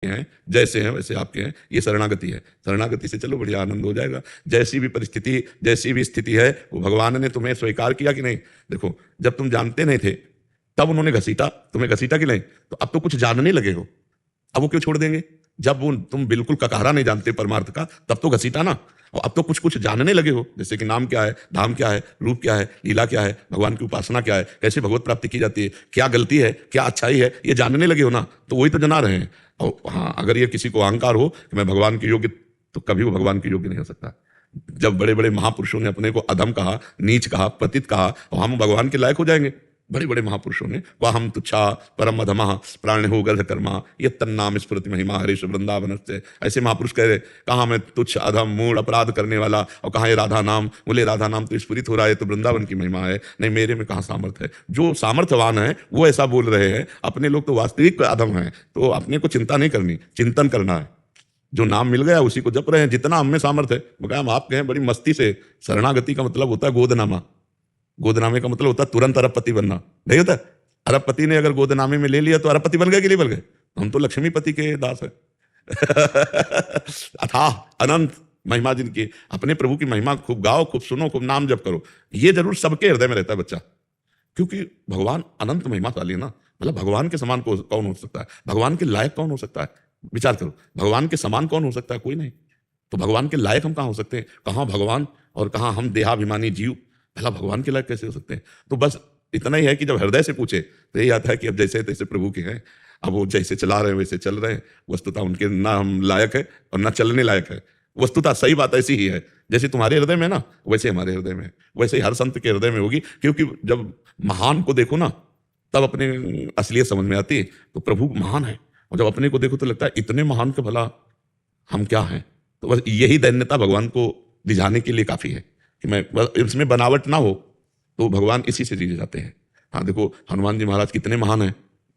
हैं, जैसे हैं वैसे आपके हैं, ये शरणागति है। शरणागति से चलो, बढ़िया आनंद हो जाएगा। जैसी भी परिस्थिति, जैसी भी स्थिति है, वो भगवान ने तुम्हें स्वीकार किया कि नहीं। देखो, जब तुम जानते नहीं थे तब उन्होंने घसीटा, तुम्हें घसीटा कि नहीं, तो अब तो कुछ जानने लगे हो, अब वो क्यों छोड़ देंगे। जब वो तुम बिल्कुल ककहरा नहीं जानते परमार्थ का, तब तो घसीटा ना। और अब तो कुछ कुछ जानने लगे हो, जैसे कि नाम क्या है, धाम क्या है, रूप क्या है, लीला क्या है, भगवान की उपासना क्या है, कैसे भगवत प्राप्ति की जाती है, क्या गलती है, क्या अच्छाई है, ये जानने लगे हो ना, तो वही तो जना रहे हैं। और हाँ, अगर ये किसी को अहंकार हो कि मैं भगवान के योग्य, तो कभी वो भगवान के योग्य नहीं हो सकता। जब बड़े बड़े महापुरुषों ने अपने को अधम कहा, नीच कहा, पतित कहा, और हम भगवान के लायक हो जाएंगे। बड़े बड़े महापुरुषों ने कहा, हम तुच्छा परम अधमा प्राण हो गध कर्मा ये तन्नाम स्मृति महिमा हरीश वृंदावन से। ऐसे महापुरुष कह रहे, कहा मैं तुच्छ अधम मूड अपराध करने वाला, और कहा ये राधा नाम, बोले राधा नाम तो स्फुरित हो रहा है, तो वृंदावन की महिमा है, नहीं मेरे में कहाँ सामर्थ्य है। जो सामर्थ्यवान है वो ऐसा बोल रहे हैं, अपने लोग तो वास्तविक अधम है। तो अपने को चिंता नहीं करनी, चिंतन करना है। जो नाम मिल गया उसी को जप रहे हैं, जितना हम में सामर्थ्य है। मगर हम आप कहें बड़ी मस्ती से, शरणागति का मतलब होता है गोदनामा। गोदनामे का मतलब होता है तुरंत अरबपति बनना, नहीं होता। अरबपति ने अगर गोदनामे में ले लिया तो अरबपति बन गए कि नहीं बन गए। हम तो लक्ष्मीपति के दास है। अथाह अनंत महिमा जिनकी, अपने प्रभु की महिमा खूब गाओ, खूब सुनो, खूब नाम जप करो। ये जरूर सबके हृदय में रहता है बच्चा, क्योंकि भगवान अनंत महिमाशाली है ना। मतलब भगवान के समान कौन हो सकता है, भगवान के लायक कौन हो सकता है। विचार करो, भगवान के समान कौन हो सकता है, कोई नहीं। तो भगवान के लायक हम कहाँ हो सकते हैं, कहाँ भगवान और कहाँ हम देहाभिमानी जीव, भला भगवान के लायक कैसे हो सकते हैं। तो बस इतना ही है कि जब हृदय से पूछे तो यही आता है कि अब जैसे तैसे प्रभु के हैं, अब वो जैसे चला रहे हैं वैसे चल रहे हैं। वस्तुतः उनके ना हम लायक है और ना चलने लायक है। वस्तुतः सही बात ऐसी ही है, जैसे तुम्हारे हृदय में ना वैसे हमारे हृदय में, वैसे ही हर संत के हृदय में होगी। क्योंकि जब महान को देखो ना तब अपने असलियत समझ में आती है। तो प्रभु महान है, और जब अपने को देखो तो लगता है इतने महान के भला हम क्या हैं। तो बस यही दैन्यता भगवान को रिझाने के लिए काफी है कि मैं इसमें बनावट ना हो, तो भगवान इसी से रिझ जाते हैं। हाँ देखो, हनुमान जी महाराज कितने महान हैं,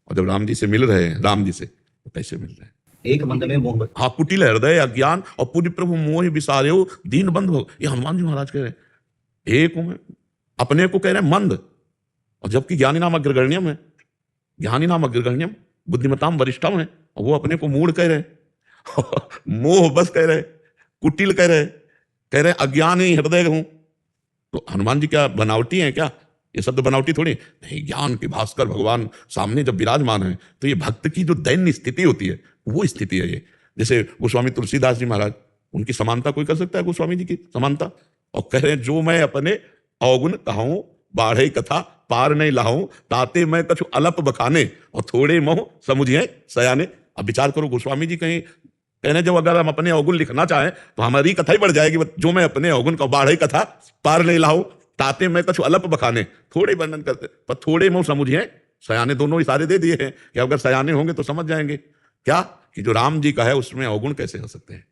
और जब राम जी से मिल रहे हैं, राम जी से, तो कैसे मिल रहे हैं। एक मंद में मोह, हाँ, कुटिल हृदय अज्ञान और पूज्य प्रभु मोह विसार्यो दीन बंध हो। ये हनुमान जी महाराज कह रहे हैं। एक हूं मैं, अपने को कह रहे हैं मंद, और जबकि ज्ञानी नाम अग्रगण्यम है, ज्ञानी नाम अग्रगण्यम, बुद्धिमताम वरिष्ठम है, और वो अपने को मूढ़ कह रहे हैं। मोह बस कह रहे, कुटिल कह रहे अज्ञान ही हृदय हूं। तो हनुमान जी क्या बनावटी हैं क्या, ये शब्द बनावटी थोड़ी नहीं। ज्ञान के भास्कर भगवान सामने जब विराजमान है, तो ये भक्त की जो दैन्य स्थिति होती है वो स्थिति है ये। जैसे गोस्वामी तुलसीदास जी महाराज, उनकी समानता कोई कर सकता है गोस्वामी जी की समानता। और कह रहे हैं, जो मैं अपने अवगुण कहूं बाढ़े कथा पार नहीं लाऊं, ताते मैं कछु अलप बखाने और थोड़े मोह समुझिए सयाने। अब विचार करो, गोस्वामी जी कहीं कहने, जब अगर हम अपने अवगुण लिखना चाहें तो हमारी कथा ही बढ़ जाएगी। जो मैं अपने अवगुण का बाढ़े कथा पार नहीं लाऊं, ताते मैं कछु अलप बखाने, थोड़े वर्णन करते, पर थोड़े मोह समझिए सयाने। दोनों इशारे दे दिए हैं कि अगर सयाने होंगे तो समझ जाएंगे क्या, कि जो राम जी का है उसमें अवगुण कैसे हो सकते हैं।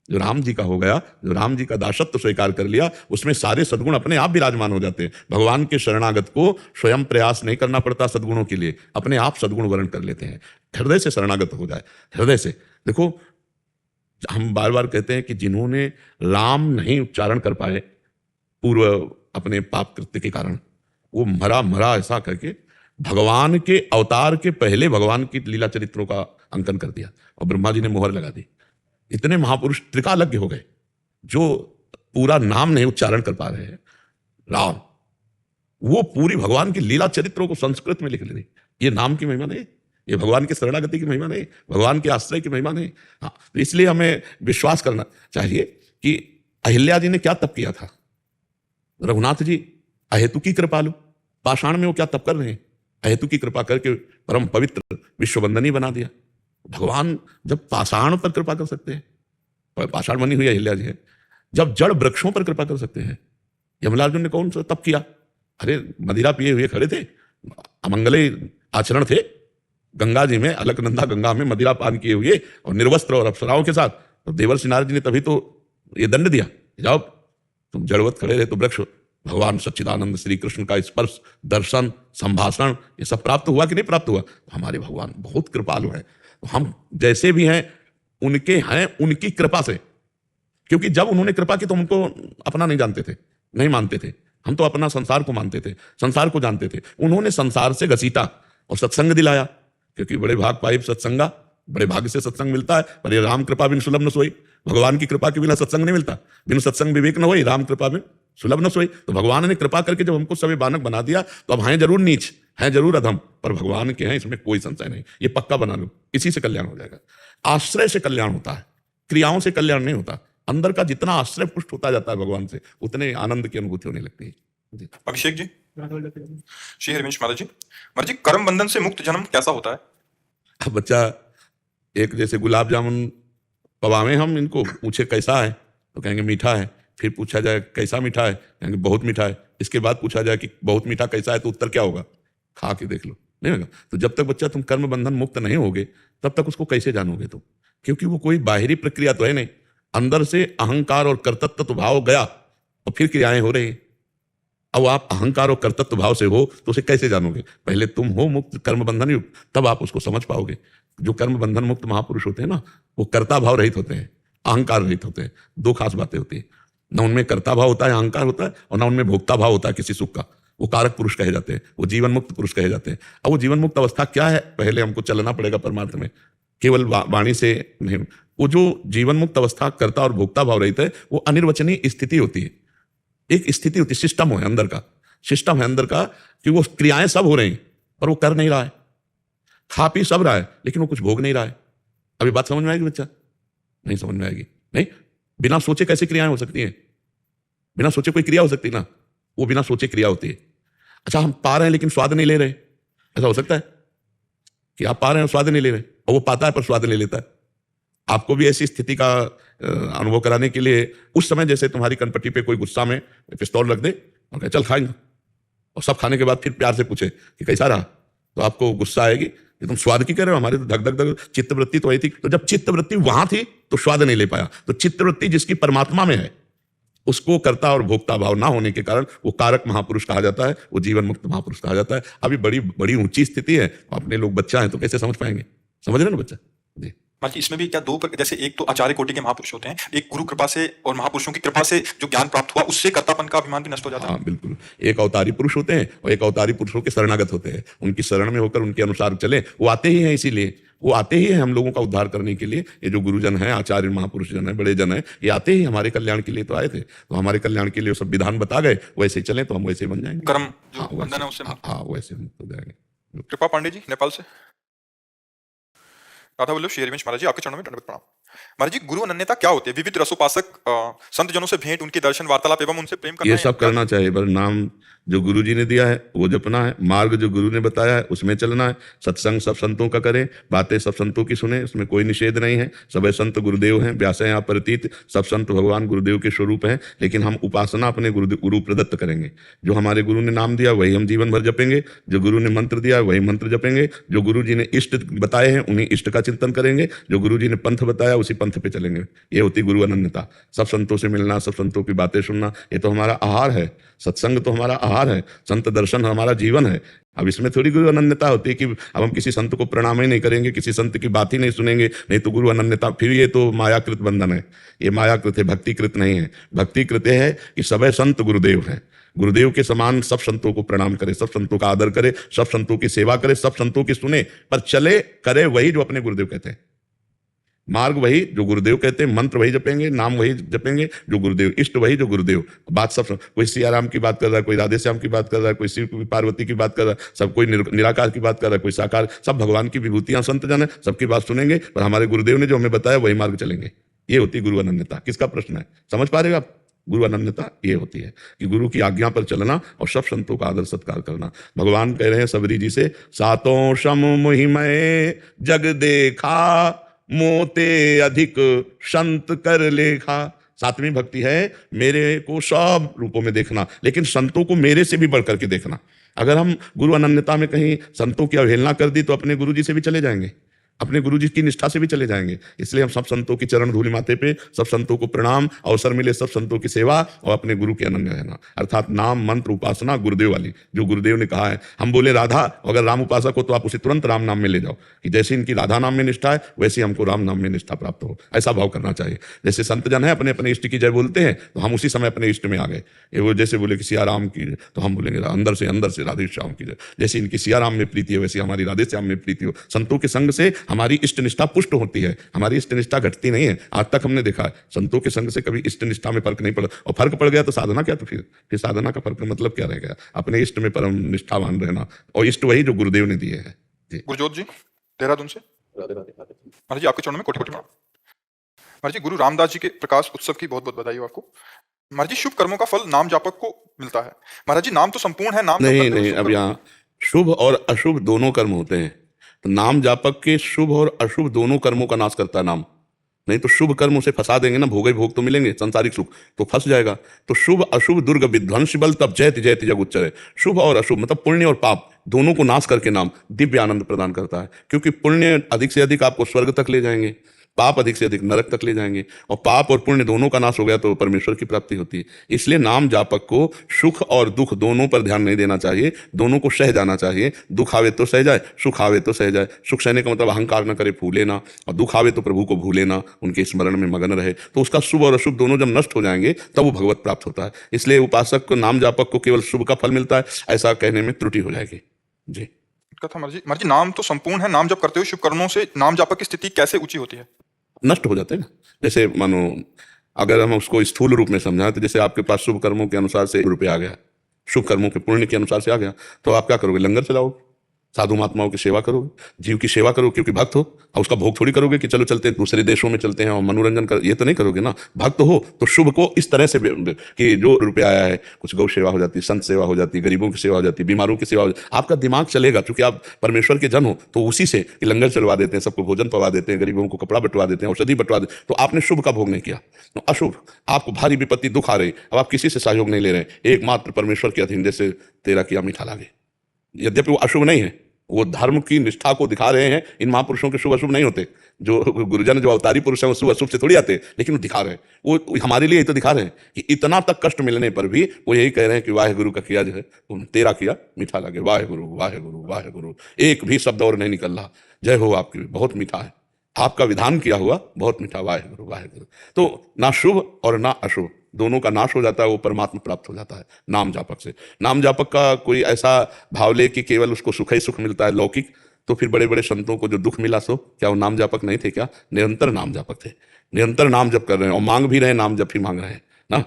जो राम जी का हो गया, जो राम जी का दासत्व स्वीकार कर लिया, उसमें सारे सद्गुण अपने आप विराजमान हो जाते हैं। भगवान के शरणागत को स्वयं प्रयास नहीं करना पड़ता सद्गुणों के लिए, अपने आप सद्गुण वर्ण कर लेते हैं। हृदय से शरणागत हो जाए, हृदय से। देखो, हम बार बार कहते हैं कि जिन्होंने राम नहीं उच्चारण कर पाए पूर्व अपने पाप कृत्य के कारण, वो मरा ऐसा करके भगवान के अवतार के पहले भगवान की लीला चरित्रों का अंकन कर दिया, और ब्रह्मा जी ने मोहर लगा दी। इतने महापुरुष त्रिकालज्ञ हो गए, जो पूरा नाम नहीं उच्चारण कर पा रहे हैं राम, वो पूरी भगवान की लीला चरित्रों को संस्कृत में लिख ले। ये नाम की महिमा नहीं, ये भगवान की शरणागति की महिमा नहीं, भगवान के आश्रय की महिमा नहीं। हाँ, तो इसलिए हमें विश्वास करना चाहिए कि अहिल्या जी ने क्या तप किया था। रघुनाथ जी अहेतु की कृपालु, पाषाण में वो क्या तप कर रहे हैं, अहेतु की कृपा करके परम पवित्र विश्ववंदनी बना दिया। भगवान जब पाषाण पर कृपा कर सकते हैं, पाषाण बनी हुई अहिल्या जी है, जब जड़ वृक्षों पर कृपा कर सकते हैं। यमलार्जुन ने कौन सा तप किया, अरे मदिरा पिए हुए खड़े थे, अमंगले आचरण थे, गंगा जी में अलकनंदा गंगा में मदिरा पान किए हुए और निर्वस्त्र और अप्सराओं के साथ। तो देवर्षि नारद जी ने तभी तो ये दंड दिया, जाओ तुम जड़वत खड़े रहे तो वृक्ष। भगवान सच्चिदानंद श्री कृष्ण का स्पर्श, दर्शन, संभाषण, ये सब प्राप्त हुआ कि नहीं प्राप्त हुआ। तो हमारे भगवान बहुत कृपालु हैं। तो हम जैसे भी हैं उनके हैं, उनकी कृपा से। क्योंकि जब उन्होंने कृपा की तो उनको अपना नहीं जानते थे, नहीं मानते थे। हम तो अपना संसार को मानते थे, संसार को जानते थे। उन्होंने संसार से घसीटा और सत्संग दिलाया, क्योंकि बड़े भाग पाइप सत्संगा बड़े भाग्य से सत्संग मिलता है, पर ये राम कृपा बिन सुलभ न सोई। भगवान की कृपा के बिना सत्संग नहीं मिलता। बिन सत्संग विवेक न होई, राम कृपा बिन सुलभ न सोई। तो भगवान ने कृपा करके जब हमको सभी बानक बना दिया, तो अब हैं जरूर नीच, हैं जरूर अधम, पर भगवान के हैं, इसमें कोई संशय नहीं। ये पक्का बना लो, इसी से कल्याण हो जाएगा। आश्रय से कल्याण होता है, क्रियाओं से कल्याण नहीं होता। अंदर का जितना आश्रय पुष्ट होता जाता है भगवान से, उतने आनंद की अनुभूति होने लगती है। अभिषेक जी, श्री हरिवंश महाराज जी, महाराज जी, कर्म बंधन से मुक्त जन्म कैसा होता है? अब बच्चा एक जैसे गुलाब जामुन पवावें हम इनको, पूछे कैसा है तो कहेंगे मीठा है, फिर पूछा जाए कैसा मीठा है, कहेंगे बहुत मीठा है। इसके बाद पूछा जाए कि बहुत मीठा कैसा है, तो उत्तर क्या होगा? खा के देख लो, नहीं होगा। तो जब तक बच्चा तुम कर्म बंधन मुक्त नहीं होगे, तब तक उसको कैसे जानोगे तुम? क्योंकि वो कोई बाहरी प्रक्रिया तो है नहीं, अंदर से अहंकार और कर्तृत्व भाव गया और फिर क्रियाएं हो रही। अब आप अहंकार और कर्तृत्व भाव से हो तो उसे कैसे जानोगे? पहले तुम हो मुक्त, कर्म बंधन युक्त, तब आप उसको समझ पाओगे। जो कर्म बंधन मुक्त महापुरुष होते हैं ना, वो कर्ता भाव रहित होते हैं, अहंकार रहित होते हैं। दो खास बातें होती है, ना उनमें कर्ता भाव होता है, अहंकार होता है, और ना उनमें भोक्ता भाव होता है किसी सुख का। वो कारक पुरुष कहे जाते हैं, वो जीवन मुक्त पुरुष कहे जाते हैं। अब वो जीवन मुक्त अवस्था क्या है, पहले हमको चलना पड़ेगा परमार्थ में, केवल वाणी से नहीं। वो जो जीवन मुक्त अवस्था कर्ता और भोक्ता भाव रहित है, वो अनिर्वचनीय स्थिति होती है। एक स्थिति होती है, सिस्टम है अंदर का, सिस्टम है अंदर का, कि वो क्रियाएं सब हो रही हैं पर वो कर नहीं रहा है। खा पी सब रहा है लेकिन वो कुछ भोग नहीं रहा है। अभी बात समझ में आएगी बच्चा? नहीं समझ में आएगी। नहीं, बिना सोचे कैसे क्रियाएं हो सकती हैं? बिना सोचे कोई क्रिया हो सकती है ना? वो बिना सोचे क्रिया होती है। अच्छा, हम पा रहे हैं लेकिन स्वाद नहीं ले रहे, ऐसा हो सकता है कि आप पा रहे हैं स्वाद नहीं ले रहे, और वो पाता है पर स्वाद नहीं लेता है? आपको भी ऐसी स्थिति का अनुभव कराने के लिए उस समय जैसे तुम्हारी कनपट्टी पे कोई गुस्सा में पिस्तौल रख दे और कहे चल खाएंगे, और सब खाने के बाद फिर प्यार से पूछे कि कैसा रहा, तो आपको गुस्सा आएगी कि तुम स्वाद की कह रहे हो, हमारे तो धक धक धक चित्तवृत्ति तो वही थी। तो जब चित्तवृत्ति वहां थी तो स्वाद नहीं ले पाया। तो चित्तवृत्ति जिसकी परमात्मा में है, उसको कर्ता और भोक्ता भाव ना होने के कारण वो कारक महापुरुष कहा जाता है, वो जीवन मुक्त महापुरुष कहा जाता है। अभी बड़ी बड़ी ऊंची स्थिति है, अपने लोग बच्चा है तो कैसे समझ पाएंगे? समझ रहे ना बच्चा जी? बाकी इसमें भी क्या दो जैसे एक तो आचार्य कोटि के महापुरुष होते हैं, एक गुरु कृपा से और महापुरुषों की कृपा से जो ज्ञान प्राप्त हुआ उससे कर्तापन का अभिमान भी नष्ट हो जाता है। हाँ बिल्कुल, एक अवतारी पुरुष होते हैं और एक अवतारी पुरुषों के शरणागत होते हैं। उनकी शरण में होकर उनके अनुसार चले, वो आते ही हैं, इसीलिए वो आते ही हैं हम लोगों का उद्धार करने के लिए। ये जो गुरुजन है, आचार्य महापुरुष जन है, बड़े जन है, ये आते ही हमारे कल्याण के लिए तो आए थे। तो हमारे कल्याण के लिए सब विधान बता गए, वैसे ही चले तो हम वैसे बन जाएंगे। कर्म जो बंधन है उससे हाँ वैसे मुक्त हो जाएंगे। कृपा पांडे जी नेपाल से। राधा वल्लभ श्री हरिवंश महाराज जी, आपके चरणों में दंडवत प्रणाम। महाराज जी, गुरु अनन्यता क्या होती है? विविध रसोपासक संत जनों से भेंट, उनके दर्शन, वार्तालाप एवं उनसे प्रेम करना, ये सब करना चाहिए। पर नाम जो गुरु जी ने दिया है वो जपना है, मार्ग जो गुरु ने बताया है उसमें चलना है। सत्संग सब संतों का करें, बातें सब संतों की सुने, उसमें कोई निषेध नहीं है। सब संत गुरुदेव हैं, व्यास हैं अपरिचित, सब संत भगवान गुरुदेव के स्वरूप हैं। लेकिन हम उपासना अपने गुरु प्रदत्त करेंगे। जो हमारे गुरु ने नाम दिया वही हम जीवन भर जपेंगे, जो गुरु ने मंत्र दिया वही मंत्र जपेंगे, जो गुरु जी ने इष्ट बताए हैं उन्हीं इष्ट का चिंतन करेंगे, जो गुरु जी ने पंथ बताया उसी पंथ पे चलेंगे। ये होती गुरु अनन्यता। सब संतों से मिलना, सब संतों की बातें सुनना, ये तो हमारा आहार है। सत्संग तो हमारा आहार है, संत दर्शन हमारा जीवन है। अब इसमें थोड़ी गुरु अनन्यता होती है कि अब हम किसी संत को प्रणाम ही नहीं करेंगे, किसी संत की बात ही नहीं सुनेंगे, नहीं तो गुरु अनन्यता। फिर ये तो मायाकृत बंधन है, ये मायाकृत है, भक्तिकृत नहीं है। भक्तिकृत है कि सब संत गुरुदेव हैं, गुरुदेव के समान सब संतों को प्रणाम करे, सब संतों का आदर करे, सब संतों की सेवा करे, सब संतों की सुने, पर चले करे वही जो अपने गुरुदेव कहते हैं। मार्ग वही जो गुरुदेव कहते हैं, मंत्र वही जपेंगे, नाम वही जपेंगे जो गुरुदेव, इष्ट वही जो गुरुदेव। बात सब, कोई सियाराम की बात कर रहा है, कोई राधे श्याम की बात कर रहा है, कोई शिव पार्वती की बात कर रहा है, सब कोई निराकार की बात कर रहा है, कोई साकार, सब भगवान की विभूतियां संत जन है, सबकी बात सुनेंगे, पर हमारे गुरुदेव ने जो हमें बताया वही मार्ग चलेंगे। ये होती गुरु अनन्यता। किसका प्रश्न है, समझ पा रहे हो आप? गुरु अनन्यता ये होती है कि गुरु की आज्ञा पर चलना और सब संतों का आदर सत्कार करना। भगवान कह रहे हैं सबरी जी से, सातों सम मुहिमय जग देखा, मोते अधिक संत कर लेखा। सातवीं भक्ति है मेरे को सब रूपों में देखना, लेकिन संतों को मेरे से भी बढ़ करके देखना। अगर हम गुरु अनन्यता में कहीं संतों की अवहेलना कर दी तो अपने गुरु जी से भी चले जाएंगे, अपने गुरु जी की निष्ठा से भी चले जाएंगे। इसलिए हम सब संतों की चरण धूलि माथे पे, सब संतों को प्रणाम, अवसर मिले सब संतों की सेवा और अपने गुरु के अनन्य रहना, अर्थात नाम मंत्र उपासना गुरुदेव वाली, जो गुरुदेव ने कहा है। हम बोले राधा, अगर राम उपासक हो तो आप उसे तुरंत राम नाम में ले जाओ, कि जैसे इनकी राधा नाम में निष्ठा है वैसे हमको राम नाम में निष्ठा प्राप्त हो, ऐसा भाव करना चाहिए। जैसे संत जन है अपने अपने इष्ट की जय बोलते हैं तो हम उसी समय अपने इष्ट में आ गए। वो जैसे बोले कि सिया राम की तो हम बोलेंगे अंदर से राधे श्याम की जय। जैसे इनकी सिया राम में प्रीति है वैसे हमारी राधे श्याम में प्रीति हो। संतों के संग से हमारी इष्ट निष्ठा पुष्ट होती है, हमारी इष्ट निष्ठा घटती नहीं है। आज तक हमने देखा है संतों के संग से कभी इष्ट निष्ठा में फर्क नहीं पड़ा, और फर्क पड़ गया तो साधना क्या, तो फिर साधना का फर्क मतलब क्या रह गया? अपने इष्ट में परम निष्ठावान रहना, और इष्ट वही जो गुरुदेव ने दिए हैं। जी गुरजोत जी देहरादून से। महाराज जी आपके चरणों में कोटि कोटि प्रणाम। महाराज जी गुरु रामदास जी के प्रकाश उत्सव की बहुत बहुत बधाई हो आपको। महाराज जी शुभ कर्मों का फल नाम जापक को मिलता है। महाराज जी नाम तो संपूर्ण है, नाम जप नहीं करते हुए नहीं, शुभ अब कर्म- यहाँ शुभ और अशुभ दोनों कर्म होते हैं, तो नाम जापक के शुभ और अशुभ दोनों कर्मों का नाश करता है नाम। नहीं तो शुभ कर्म उसे फंसा देंगे ना, भोग ही भोग तो मिलेंगे संसारिक सुख, तो फंस जाएगा। तो शुभ अशुभ दुर्ग विध्वंस बल तब जयति जयति जग उच्चर है। शुभ और अशुभ मतलब पुण्य और पाप दोनों को नाश करके नाम दिव्य आनंद प्रदान करता है, क्योंकि पुण्य अधिक से अधिक आपको स्वर्ग तक ले जाएंगे, पाप अधिक से अधिक नरक तक ले जाएंगे, और पाप और पुण्य दोनों का नाश हो गया तो परमेश्वर की प्राप्ति होती है। इसलिए नाम जापक को सुख और दुख दोनों पर ध्यान नहीं देना चाहिए, दोनों को सह जाना चाहिए। दुख आवे तो सह जाए, सुख आवे तो सह जाए। सुख सहने का मतलब अहंकार न करे, फूले ना, और दुख आवे तो प्रभु को भूले ना, उनके स्मरण में मगन रहे। तो उसका शुभ और अशुभ दोनों जब नष्ट हो जाएंगे तब वो भगवत प्राप्त होता है। इसलिए उपासक को, नाम जापक को केवल शुभ का फल मिलता है, ऐसा कहने में त्रुटि हो जाएगी। जी कथा महाराज जी नाम तो संपूर्ण है, नाम जप करते हुए शुभ कर्मों से नाम जापक की स्थिति कैसे ऊंची होती है? नष्ट हो जाते हैं ना। जैसे मानो अगर हम उसको स्थूल रूप में समझाएं तो जैसे आपके पास शुभ कर्मों के अनुसार से रुपया आ गया, शुभ कर्मों के पुण्य के अनुसार से आ गया, तो आप क्या करोगे? लंगर चलाओगे, साधु महात्माओं की सेवा करोगे, जीव की सेवा करोगे, क्योंकि भक्त हो। और उसका भोग थोड़ी करोगे कि चलो चलते हैं दूसरे देशों में चलते हैं और मनोरंजन कर, ये तो नहीं करोगे ना। भक्त हो तो शुभ को इस तरह से कि जो रुपया आया है, कुछ गौ सेवा हो जाती है, संत सेवा हो जाती है, गरीबों की सेवा हो जाती है, बीमारों की सेवा हो जाती है। आपका दिमाग चलेगा, क्योंकि आप परमेश्वर के जन हो, तो उसी से कि लंगर चलवा देते हैं, सबको भोजन पवा देते हैं, गरीबों को कपड़ा बंटवा देते हैं, औषधि बंटवा देते हैं, तो आपने शुभ का भोग नहीं किया। तो अशुभ, आपको भारी विपत्ति दुख आ रही, अब आप किसी से सहयोग नहीं ले रहे, एकमात्र परमेश्वर के अधीन, जैसे तेरा किया मीठा लागे। यद्यपि वो अशुभ नहीं है, वो धर्म की निष्ठा को दिखा रहे हैं। इन महापुरुषों के शुभ अशुभ नहीं होते, जो गुरुजन जो अवतारी पुरुष हैं वो शुभ अशुभ से थोड़ी आते, लेकिन वो दिखा रहे हैं, वो हमारे लिए तो दिखा रहे हैं कि इतना तक कष्ट मिलने पर भी वो यही कह रहे हैं कि वाहे गुरु का किया जो है तेरा किया मीठा लगे। वाहे गुरु वाहे गुरु वाहे गुरु, एक भी शब्द और नहीं निकल रहा। जय हो आपकी, बहुत मीठा है, आपका विधान किया हुआ बहुत मीठा, वाहे गुरु वाहे गुरु। तो ना शुभ और ना अशुभ दोनों का नाश हो जाता है, वो परमात्मा प्राप्त हो जाता है नाम जापक से। नाम जापक का कोई ऐसा भाव ले कि केवल उसको सुख ही सुख मिलता है लौकिक, तो फिर बड़े बड़े संतों को जो दुख मिला सो क्या वो नाम जापक नहीं थे? क्या निरंतर नाम जापक थे, निरंतर नाम जप कर रहे हैं और मांग भी रहे हैं, नाम जप ही मांग रहे हैं ना।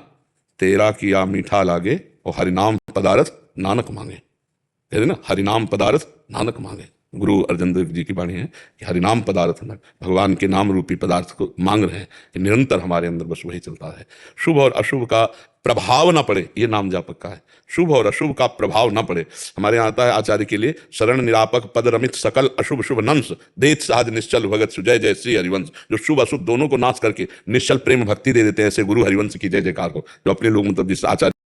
तेरा किया मीठा लागे और हरिनाम पदारथ नानक मांगे, कह रहे ना, हरिनाम पदार्थ नानक मांगे। गुरु अर्जन देव जी की वाणी है कि हरिनाम पदार्थ न, भगवान के नाम रूपी पदार्थ को मांग रहे हैं कि निरंतर हमारे अंदर बस वही चलता है। शुभ और अशुभ का प्रभाव ना पड़े, ये नाम जापक का है। शुभ और अशुभ का प्रभाव ना पड़े। हमारे यहाँ आता है आचार्य के लिए, शरण निरापक पद रमित सकल अशुभ शुभ नंस देत साध निश्चल भगत सुजय जय श्री हरिवंश। जो शुभ अशुभ दोनों को नाश करके निश्चल प्रेम भक्ति दे देते हैं, ऐसे गुरु हरिवंश की जय जयकार हो, जो अपने लोग मतलब जिस आचार्य